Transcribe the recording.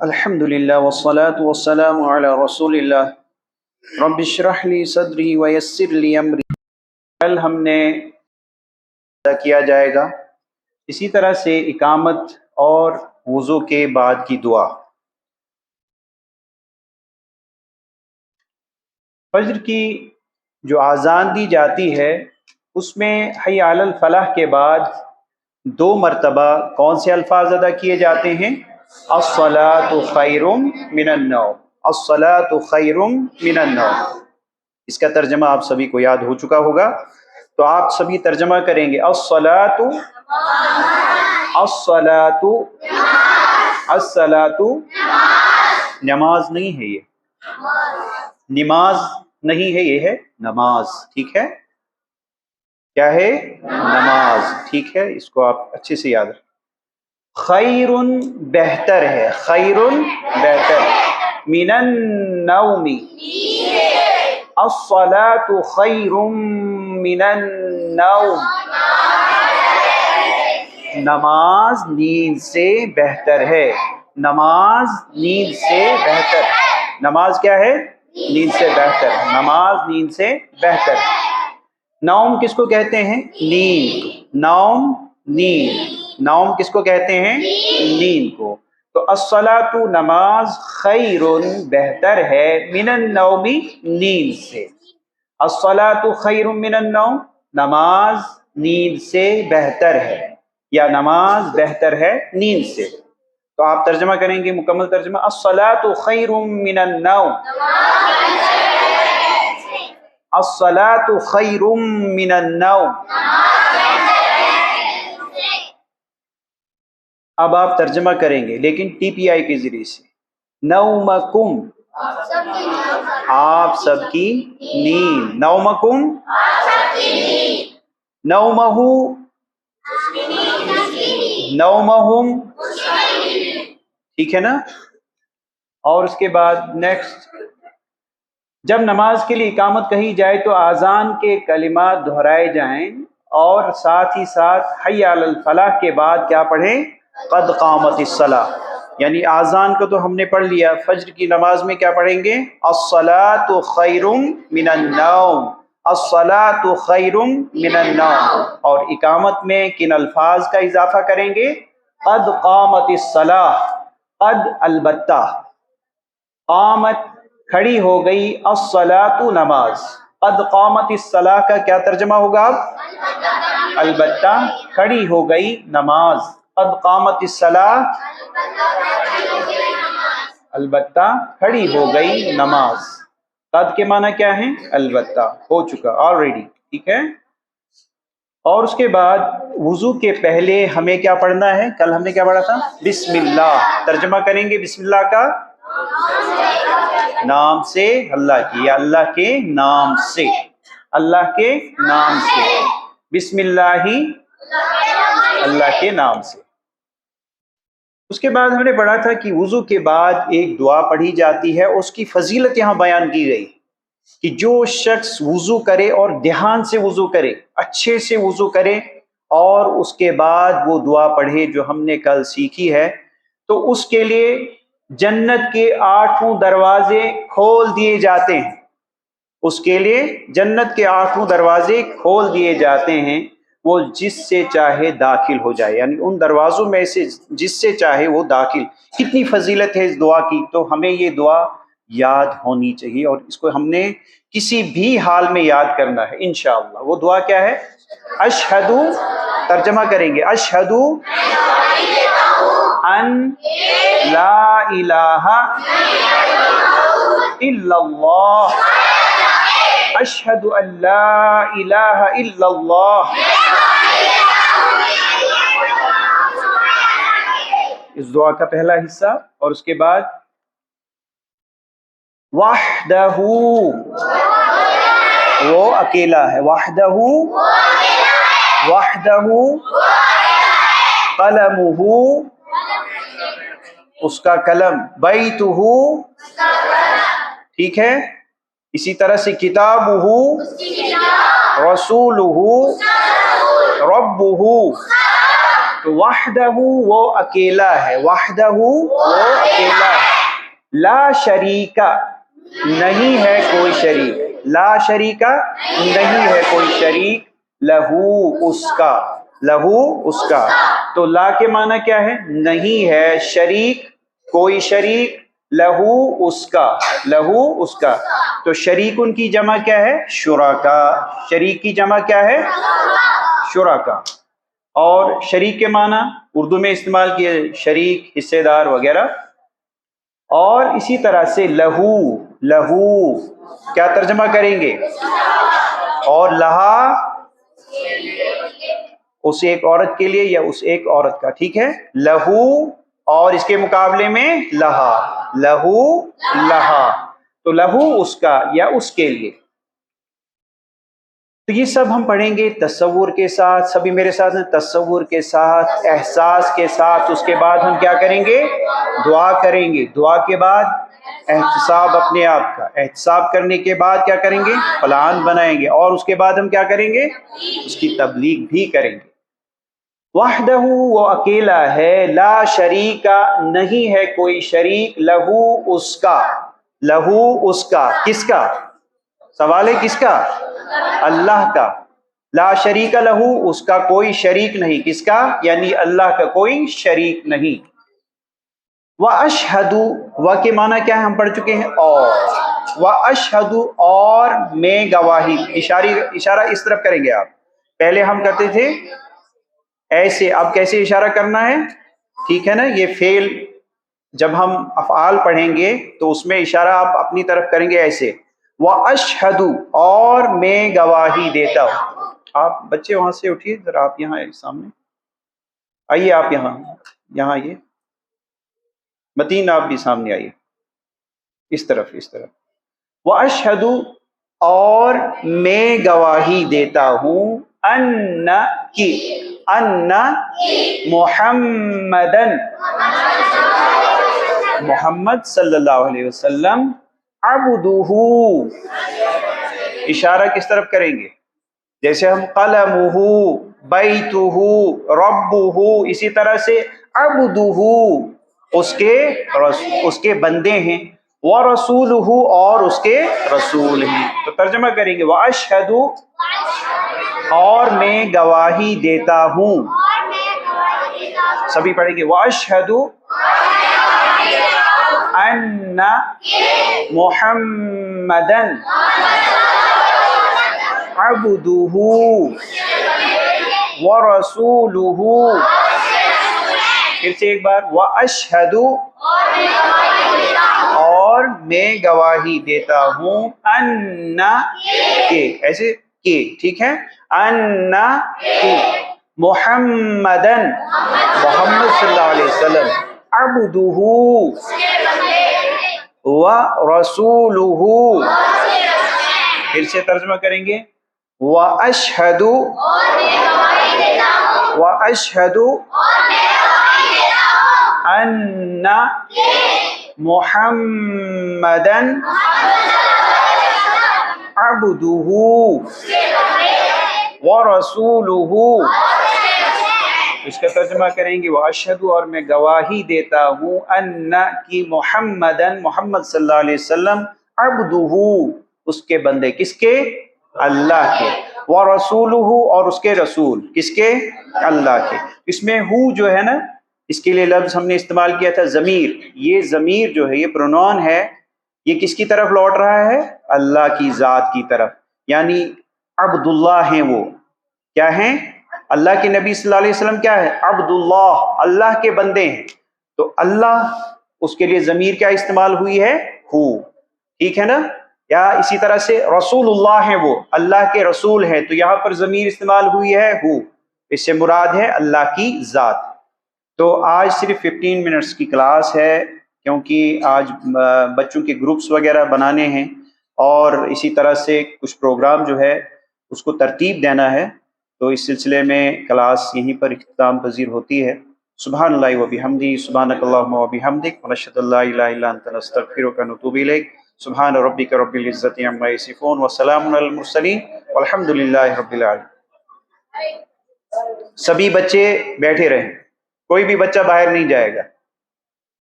الحمدللہ والصلاة والسلام علی رسول اللہ رب اشرح لی صدری ویسر لی امری۔ کل ہم نے کیا جائے گا اسی طرح سے اقامت اور وضو کے بعد کی دعا۔ فجر کی جو اذان دی جاتی ہے اس میں حی علی الفلاح کے بعد 2 مرتبہ کون سے الفاظ ادا کیے جاتے ہیں؟ الصلاۃ خیر من النوم، الصلاۃ خیر من النوم۔ اس کا ترجمہ آپ سبھی کو یاد ہو چکا ہوگا، تو آپ سبھی ترجمہ کریں گے الصلاۃ الصلاۃ الصلاۃ۔ نماز نہیں ہے، یہ نماز نہیں ہے، یہ ہے نماز، ٹھیک ہے؟ کیا ہے؟ نماز، ٹھیک ہے؟ اس کو آپ اچھے سے یاد رکھیں۔ خیر بہتر ہے، خیر بہتر، من النوم، الصلاۃ خیر من النوم، نماز نیند سے بہتر ہے، نماز نیند سے بہتر ہے۔ نماز کیا ہے؟ نیند سے بہتر ہے، نماز نیند سے بہتر ہے۔ نوم کس کو کہتے ہیں؟ نیند، نوم نیند، نوم کس کو کہتے ہیں؟ نیند کو۔ تو الصلاۃ نماز خیر بہتر ہے، من النوم نیند سے۔ الصلاۃ خیر من النوم، نماز نیند سے بہتر ہے یا نماز بہتر ہے نیند سے۔ تو آپ ترجمہ کریں گے، مکمل ترجمہ، الصلاۃ خیر من النوم، الصلاۃ خیر من النوم۔ اب آپ ترجمہ کریں گے لیکن ٹی پی آئی کے ذریعے سے، نومکم، آپ سب کی نیند، نومکم، نومہو، نومہم، ٹھیک ہے نا؟ اور اس کے بعد نیکسٹ، جب نماز کے لیے اقامت کہی جائے تو آذان کے کلمات دہرائے جائیں اور ساتھ ہی ساتھ حی علی الفلاح کے بعد کیا پڑھیں؟ قد قامت الصلاۃ۔ یعنی آذان کو تو ہم نے پڑھ لیا، فجر کی نماز میں کیا پڑھیں گے؟ الصلاۃ خیر من النوم، الصلاۃ خیر من النوم۔ اور اقامت میں کن الفاظ کا اضافہ کریں گے؟ قد قامت الصلاۃ، قد البتہ، قامت کھڑی ہو گئی، الصلاۃ نماز، قد قامت الصلاۃ کا کیا ترجمہ ہوگا اب؟ البتہ کھڑی ہو گئی نماز، قد قامت الصلاۃ، البتہ کھڑی ہو گئی نماز۔ قد کے معنی کیا ہے؟ البتہ، ہو چکا، آلریڈی، ٹھیک ہے؟ اور اس کے بعد وضو کے پہلے ہمیں کیا پڑھنا ہے؟ کل ہم نے کیا پڑھا تھا؟ بسم اللہ۔ ترجمہ کریں گے بسم اللہ کا، نام سے اللہ کی، یا اللہ کے نام سے، اللہ کے نام سے، بسم اللہ، اللہ کے نام سے۔ اس کے بعد ہم نے پڑھا تھا کہ وضو کے بعد ایک دعا پڑھی جاتی ہے، اس کی فضیلت یہاں بیان کی گئی کہ جو شخص وضو کرے اور دھیان سے وضو کرے، اچھے سے وضو کرے اور اس کے بعد وہ دعا پڑھے جو ہم نے کل سیکھی ہے، تو اس کے لیے جنت کے 8 دروازے کھول دیے جاتے ہیں، اس کے لیے جنت کے 8 دروازے کھول دیے جاتے ہیں، وہ جس سے چاہے داخل ہو جائے، یعنی ان دروازوں میں سے جس سے چاہے وہ داخل۔ کتنی فضیلت ہے اس دعا کی، تو ہمیں یہ دعا یاد ہونی چاہیے اور اس کو ہم نے کسی بھی حال میں یاد کرنا ہے انشاءاللہ۔ وہ دعا کیا ہے؟ اشہدو، ترجمہ کریں گے، اشہدو ان لا الہ الا اللہ، اشہد ان لا الہ الا اللہ۔ اس دعا کا پہلا حصہ، اور اس کے بعد وحدہ، وہ اکیلا ہے، وحدہ، وحدہ، قلمہ، اس کا قلم، بیتہ، ٹھیک ہے؟ اسی طرح سے کتابہ، رسولہ، ربہ۔ تو وحدہ وہ اکیلا ہے، وحدہ وہ اکیلا ہے، ला शरीका, नहीं है कोई शरीक, ला शरीका नहीं है कोई शरीक, लहू उसका, लहू उसका। तो ला के माना क्या है? नहीं है, शरीक कोई शरीक, लहू उसका, लहू उसका। तो शरीक उनकी जमा क्या है? शुराका, शरीक की जमा क्या है? शुराका। और शरीक के माना उर्दू में इस्तेमाल किए शरीक, हिस्सेदार वगैरह। और इसी तरह से लहू, लहू क्या तर्जमा करेंगे? और लहा उस एक औरत के लिए या उस एक औरत का, ठीक है। लहू और इसके मुकाबले में लहा, लहू लहा। तो लहू उसका या उसके लिए। तो ये सब हम पढ़ेंगे तसव्वुर के साथ, सभी मेरे साथ हैं, तसव्वुर के साथ, एहसास के साथ। उसके बाद हम क्या करेंगे? दुआ करेंगे। दुआ के बाद एहतिसाब अपने आप का, एहतिसाब करने के बाद क्या करेंगे? प्लान बनाएंगे। और उसके बाद हम क्या करेंगे? उसकी तबलीग भी करेंगे। वहदहू, वो अकेला है, ला शरीका नहीं है कोई शरीक, लहू उसका, लहू उसका, किसका? सवाल है किसका? अल्लाह का। ला शरीका लहू, उसका कोई शरीक नहीं, किसका? यानी अल्लाह का कोई शरीक नहीं। व अशहदु, व के माना क्या है? हम पढ़ चुके हैं। और व अशहदु, और मैं गवाही, इशारा इस तरफ करेंगे आप। पहले हम करते थे ऐसे, अब कैसे इशारा करना है? ठीक है ना। ये फेल जब हम अफ़आल पढ़ेंगे तो उसमें इशारा आप अपनी तरफ करेंगे ऐसे। व अशहदु, और मैं गवाही देता हूँ। आप बच्चे वहां से उठिए जरा, आप यहाँ सामने आइए, आप यहाँ आइए। मतीन आप भी सामने आइए, इस तरफ, इस तरफ। व अशहदु, और मैं गवाही देता हूँ, अन्ना की, अन्ना मुहम्मदन, मोहम्मद सल्लल्लाहु अलैहि वसल्लम, अब्दुहू, इशारा किस तरफ करेंगे? जैसे हम कलमुहू, बैतुहू, रब्बुहू, इसी तरह से अब्दुहू उसके बंदे हैं, व रसूलुहू, और उसके रसूल हैं। तो तर्जमा करेंगे व अशहदु, और मैं गवाही देता हूँ। सभी पढ़ेंगे व अशहदु अन्ना मुहम्मदन अब्दुहू व रसूलुहू। फिर से एक बार, व अशहदु, और मैं गवाही देता हूँ, अन्ना के, ऐसे के, ठीक है, अन्ना के, मुहम्मदन, मोहम्मद सल्लल्लाहु अलैहि वसल्लम, अब्दुहू व रसूलुहू। फिर से तर्जुमा करेंगे व अशहदु, व अशहदु अन्ना मुहम्मदन अब्दुहू व रसूलुहू। इसका तर्जुमा करेंगे व अशहदु, और मैं गवाही देता हूँ, अन्ना की, मुहम्मदन, मोहम्मद सल्लल्लाहु अलैहि वसल्लम, अब्दुहू उसके बंदे, किसके? अल्लाह के, व रसूलुहू, और उसके रसूल, किसके? अल्लाह के। इसमें हु जो है ना, इसके लिए लफ्ज हमने इस्तेमाल किया था ज़मीर। ये ज़मीर जो है, ये प्रोनाउन है, ये किसकी तरफ लौट रहा है? अल्लाह की ज़ात की तरफ। यानी अब्दुल्लाह हैं वो, क्या हैं? अल्लाह के नबी सल्लल्लाहु अलैहि वसल्लम क्या है? अब्दुल्लाह, अल्लाह के बंदे हैं। तो अल्लाह, उसके लिए ज़मीर क्या इस्तेमाल हुई है? हु, ठीक है ना। या इसी तरह से रसूलुल्लाह है, वो अल्लाह के रसूल हैं, तो यहाँ पर ज़मीर इस्तेमाल हुई है हु। इससे मुराद है अल्लाह की ज़ात। तो आज सिर्फ 15 मिनट्स की क्लास है, क्योंकि आज बच्चों के ग्रुप्स वगैरह बनाने हैं, और इसी तरह से कुछ प्रोग्राम जो है उसको तरतीब देना है। तो इस सिलसिले में क्लास यहीं पर इख्तिताम पजीर होती है। सुब्हानल्लाहि व बिहम्दिही, सुब्हानकल्लाहुम्मा व बिहम्दिक, व नशहदु अल्ला इलाहा इल्ला अंता नस्तगफिरुका व नतूबु इलैक। सुब्हान रब्बिका रब्बिल इज्जति अम्मा यसिफून, व सलामुन अलल मुरसलीन, वल्हम्दुलिल्लाहि रब्बिल आलमीन। सभी बच्चे बैठे रहें, कोई भी बच्चा बाहर नहीं जाएगा।